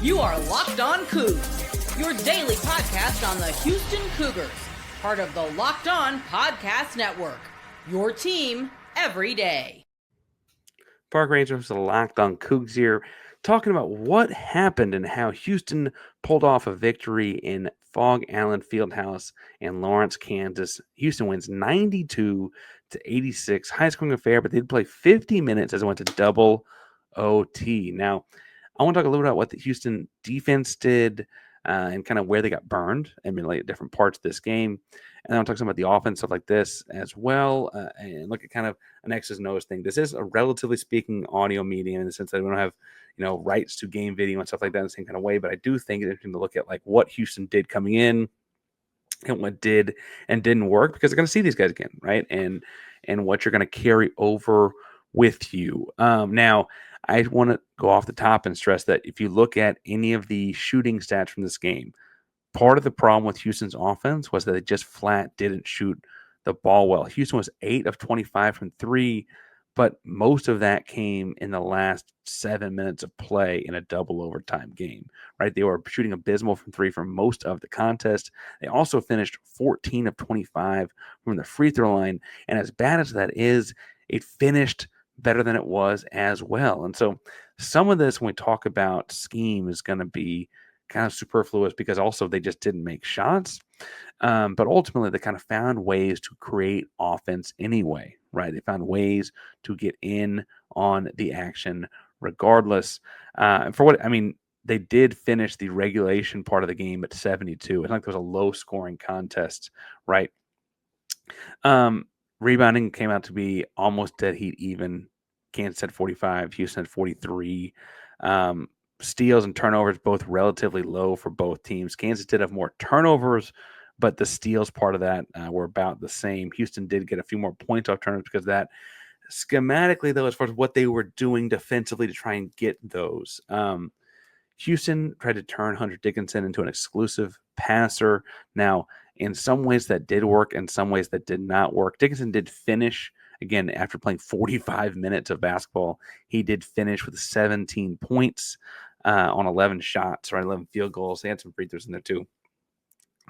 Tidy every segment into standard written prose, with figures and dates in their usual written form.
You are Locked On Coogs, your daily podcast on the Houston Cougars, part of the Locked On Podcast Network, your team every day. Park Rangers, the Locked On Coogs here, talking about what happened and how Houston pulled off a victory in Allen Fieldhouse in Lawrence, Kansas. Houston wins 92-86, high-scoring affair, but they did play 50 minutes as it went to double OT. Now, I want to talk a little bit about what the Houston defense did and kind of where they got burned and like different parts of this game. And then I'll talk some about the offense, stuff like this as well, and look at kind of an X's and O's thing. This is a relatively speaking audio medium in the sense that we don't have, rights to game video and stuff like that in the same kind of way. But I do think it's interesting to look at like what Houston did coming in and what did and didn't work, because they're going to see these guys again, right? And what you're going to carry over with you. Now, I want to go off the top and stress that if you look at any of the shooting stats from this game, part of the problem with Houston's offense was that they just flat didn't shoot the ball well. Houston was 8 of 25 from 3, but most of that came in the last 7 minutes of play in a double overtime game, right? They were shooting abysmal from 3 for most of the contest. They also finished 14 of 25 from the free throw line, and as bad as that is, it finished better than it was as well. And so some of this, when we talk about scheme, is going to be kind of superfluous because also they just didn't make shots. But ultimately, they kind of found ways to create offense anyway, right? They found ways to get in on the action regardless. They did finish the regulation part of the game at 72. It's like there was a low-scoring contest, right? Rebounding came out to be almost dead heat even. Kansas had 45, Houston had 43. Steals and turnovers both relatively low for both teams. Kansas did have more turnovers, but the steals part of that were about the same. Houston did get a few more points off turnovers because of that. Schematically, though, as far as what they were doing defensively to try and get those, Houston tried to turn Hunter Dickinson into an exclusive passer. Now, in some ways that did work, in some ways that did not work. Dickinson did finish, again, after playing 45 minutes of basketball, he did finish with 17 points on 11 shots, or 11 field goals. They had some free throws in there too.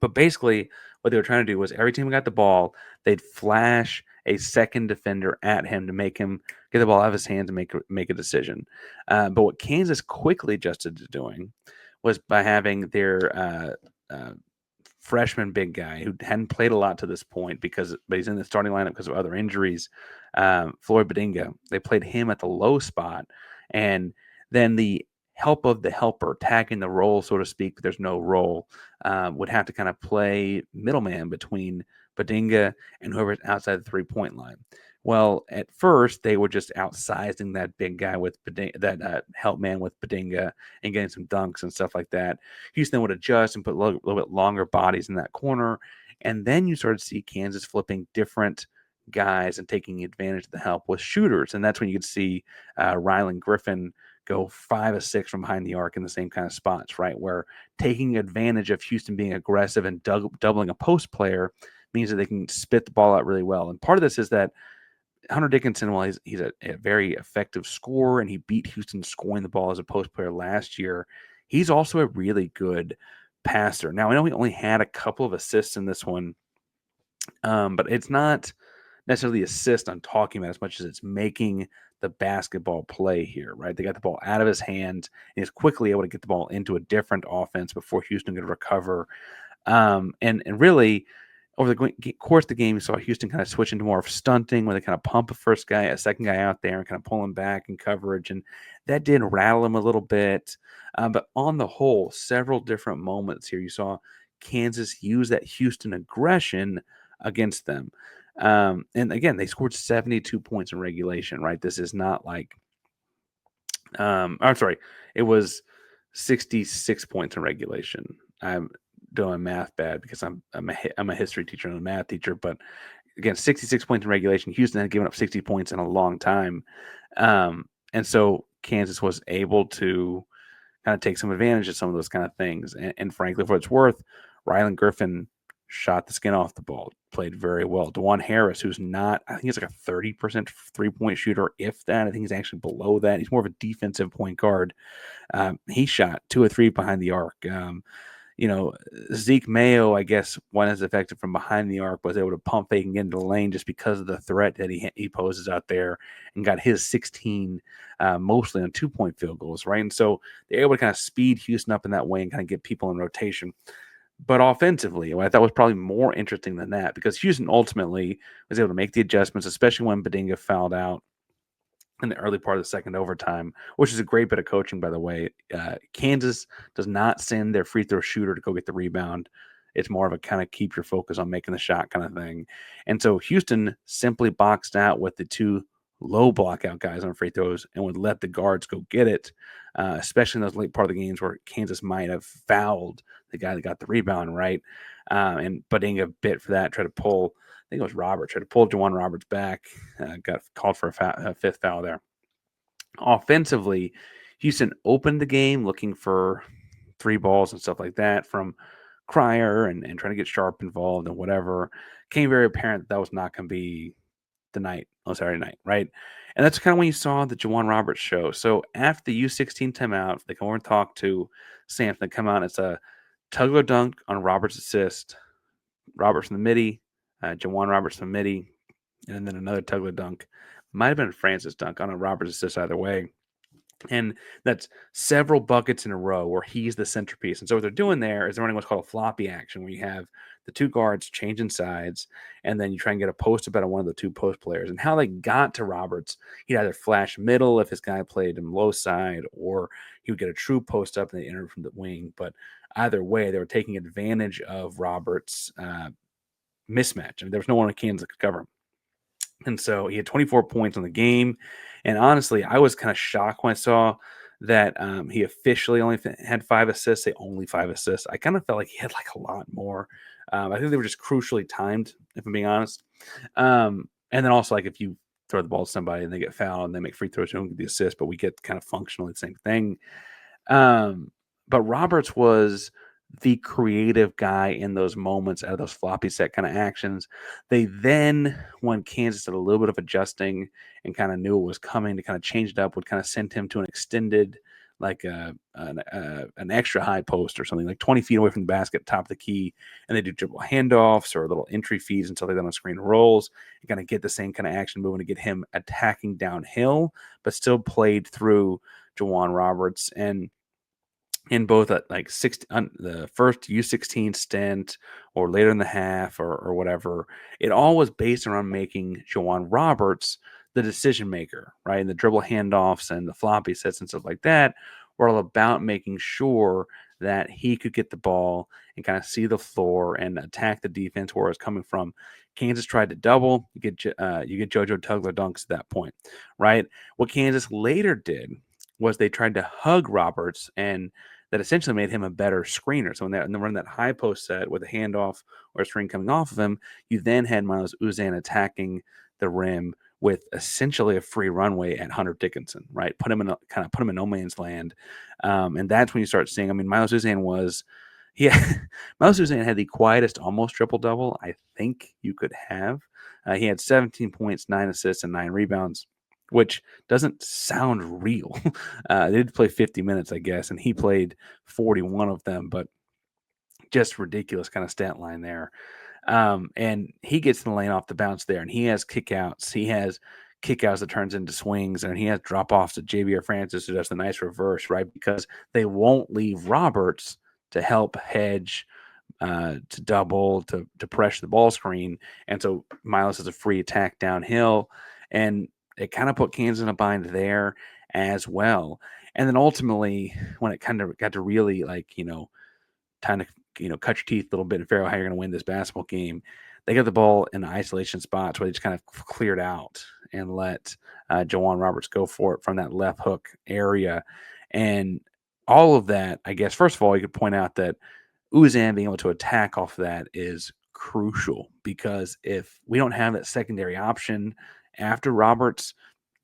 But basically, what they were trying to do was every time he got the ball, they'd flash a second defender at him to make him get the ball out of his hands and make a decision. But what Kansas quickly adjusted to doing was by having their freshman big guy who hadn't played a lot to this point but he's in the starting lineup because of other injuries, Floyd Badinga. They played him at the low spot, and then the help of the helper, tagging the role, so to speak, but there's no role, would have to kind of play middleman between Badinga and whoever's outside the three-point line. Well, at first, they were just outsizing that big guy with that help man with Badinga and getting some dunks and stuff like that. Houston would adjust and put a little bit longer bodies in that corner. And then you started to see Kansas flipping different guys and taking advantage of the help with shooters. And that's when you could see Rylan Griffin go 5 of 6 from behind the arc in the same kind of spots, right? Where taking advantage of Houston being aggressive and doubling a post player means that they can spit the ball out really well. And part of this is that Hunter Dickinson, while he's a very effective scorer and he beat Houston scoring the ball as a post player last year, he's also a really good passer. Now, I know he only had a couple of assists in this one, but it's not necessarily the assist I'm talking about as much as it's making the basketball play here, right? They got the ball out of his hands and he's quickly able to get the ball into a different offense before Houston could recover. And really, over the course of the game, you saw Houston kind of switch into more of stunting, where they kind of pump a second guy out there and kind of pull him back in coverage. And that did rattle him a little bit. But on the whole, several different moments here, you saw Kansas use that Houston aggression against them. And again, they scored 72 points in regulation, right? This is not like, it was 66 points in regulation. I'm doing math bad because I'm a history teacher and a math teacher, but again, 66 points in regulation. Houston had given up 60 points in a long time. And so Kansas was able to kind of take some advantage of some of those kind of things. And frankly, for what it's worth, Rylan Griffin shot the skin off the ball, played very well. DeJuan Harris, who's not, I think he's like a 30% 3-point shooter, if that. I think he's actually below that. He's more of a defensive point guard. He shot 2 or 3 behind the arc. Zeke Mayo, I guess, when as effective from behind the arc, was able to pump fake and get into the lane just because of the threat that he poses out there, and got his 16 mostly on 2-point field goals, right? And so they're able to kind of speed Houston up in that way and kind of get people in rotation. But offensively, what I thought was probably more interesting than that, because Houston ultimately was able to make the adjustments, especially when Badinga fouled out in the early part of the second overtime, which is a great bit of coaching, by the way. Kansas does not send their free throw shooter to go get the rebound. It's more of a kind of keep your focus on making the shot kind of thing. And so Houston simply boxed out with the 2 low blockout guys on free throws and would let the guards go get it, especially in those late part of the games where Kansas might have fouled the guy that got the rebound, right? And Badinga bit for that, tried to pull, I think it was Roberts, tried to pull Juwan Roberts back, got called for a 5th foul there. Offensively, Houston opened the game looking for 3 balls and stuff like that from Cryer and trying to get Sharp involved and whatever. Became very apparent that was not going to be the night on Saturday night, right? And that's kind of when you saw the Juwan Roberts show. So after the U16 timeout, they come over and talk to Sampson. They come out, and it's a tug of dunk on Roberts' assist. Roberts from the midi, Juwan Roberts from the midi, and then another tug of dunk. Might have been Francis dunk on a Roberts assist either way. And that's several buckets in a row where he's the centerpiece. And so what they're doing there is they're running what's called a floppy action, where you have the 2 guards changing sides, and then you try and get a post up out of one of the 2 post players. And how they got to Roberts, he'd either flash middle if his guy played him low side, or he would get a true post up and they entered from the wing. But either way, they were taking advantage of Roberts' mismatch. I mean, there was no one in Kansas that could cover him. And so he had 24 points on the game. And honestly, I was kind of shocked when I saw that he officially only had 5 assists. Only 5 assists. I kind of felt like he had like a lot more. I think they were just crucially timed, if I'm being honest. And then also, like, if you throw the ball to somebody and they get fouled and they make free throws, you don't get the assist, but we get kind of functionally the same thing. But Roberts was the creative guy in those moments out of those floppy set kind of actions. They then, when Kansas did a little bit of adjusting and kind of knew it was coming to kind of change it up, would kind of send him to an extended, like an extra high post or something, like 20 feet away from the basket, top of the key, and they do dribble handoffs or little entry feeds and stuff like that on screen rolls, and kind of get the same kind of action moving to get him attacking downhill, but still played through Juwan Roberts. And in both at like the first U16 stint or later in the half or whatever, it all was based around making Juwan Roberts the decision maker, right? And the dribble handoffs and the floppy sets and stuff like that were all about making sure that he could get the ball and kind of see the floor and attack the defense where it was coming from. Kansas tried to double. You get JoJo Tugler dunks at that point, right? What Kansas later did was they tried to hug Roberts, and that essentially made him a better screener. So when they run that high post set with a handoff or a screen coming off of him, you then had Miles Uzan attacking the rim with essentially a free runway at Hunter Dickinson, right? Put him in no man's land. And that's when you start seeing, I mean, Miles Uzan Miles Uzan had the quietest almost triple-double I think you could have. He had 17 points, 9 assists, and 9 rebounds, which doesn't sound real. They did play 50 minutes, I guess, and he played 41 of them, but just ridiculous kind of stat line there. And he gets in the lane off the bounce there, and he has kickouts. He has kickouts that turns into swings, and he has drop-offs to JB or Francis, who does the nice reverse, right? Because they won't leave Roberts to help hedge, to double, to pressure the ball screen. And so Miles has a free attack downhill, and it kind of put Kansas in a bind there as well. And then ultimately, when it kind of got to really, like, kind of, cut your teeth a little bit and figure out how you're going to win this basketball game, they got the ball in isolation spots where they just kind of cleared out and let Juwan Roberts go for it from that left hook area. And all of that, I guess, first of all, you could point out that Uzan being able to attack off of that is crucial, because if we don't have that secondary option after Roberts,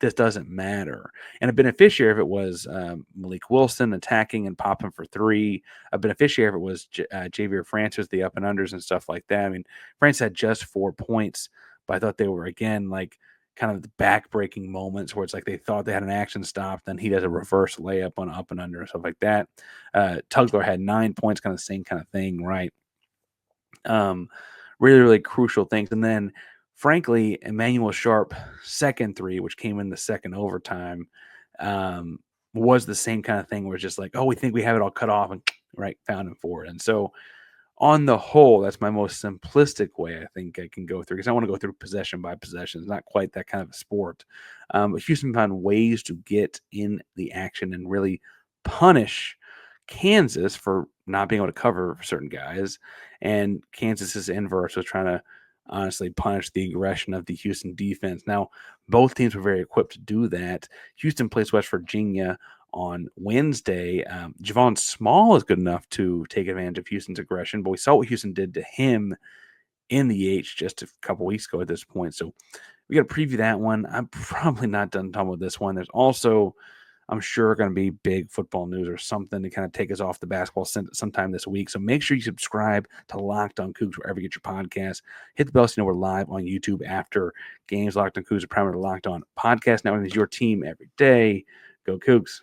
this doesn't matter. And a beneficiary of it was Malik Wilson attacking and popping for three. A beneficiary of it was Javier Francis, the up and unders and stuff like that. I mean, France had just 4 points, but I thought they were, again, like kind of the back-breaking moments where it's like they thought they had an action stop, then he does a reverse layup on up and under and stuff like that. Tugler had 9 points, kind of the same kind of thing, right? Really, really crucial things. And then, frankly, Emmanuel Sharp second three, which came in the second overtime, was the same kind of thing where it's just like, oh, we think we have it all cut off, and right, found him for it. And so on the whole, that's my most simplistic way I think I can go through, because I want to go through possession by possession. It's not quite that kind of a sport. But Houston found ways to get in the action and really punish Kansas for not being able to cover certain guys. And Kansas's inverse was trying to honestly punish the aggression of the Houston defense. Now, both teams were very equipped to do that. Houston plays West Virginia on Wednesday. Javon Small is good enough to take advantage of Houston's aggression, but we saw what Houston did to him in the H just a couple weeks ago at this point. So we got to preview that one. I'm probably not done talking about this one. There's also, I'm sure, going to be big football news or something to kind of take us off the basketball sometime this week. So make sure you subscribe to Locked on Cougs wherever you get your podcasts. Hit the bell so you know we're live on YouTube after games. Locked on Cougs are primarily Locked on Podcast Network is your team every day. Go Cougs.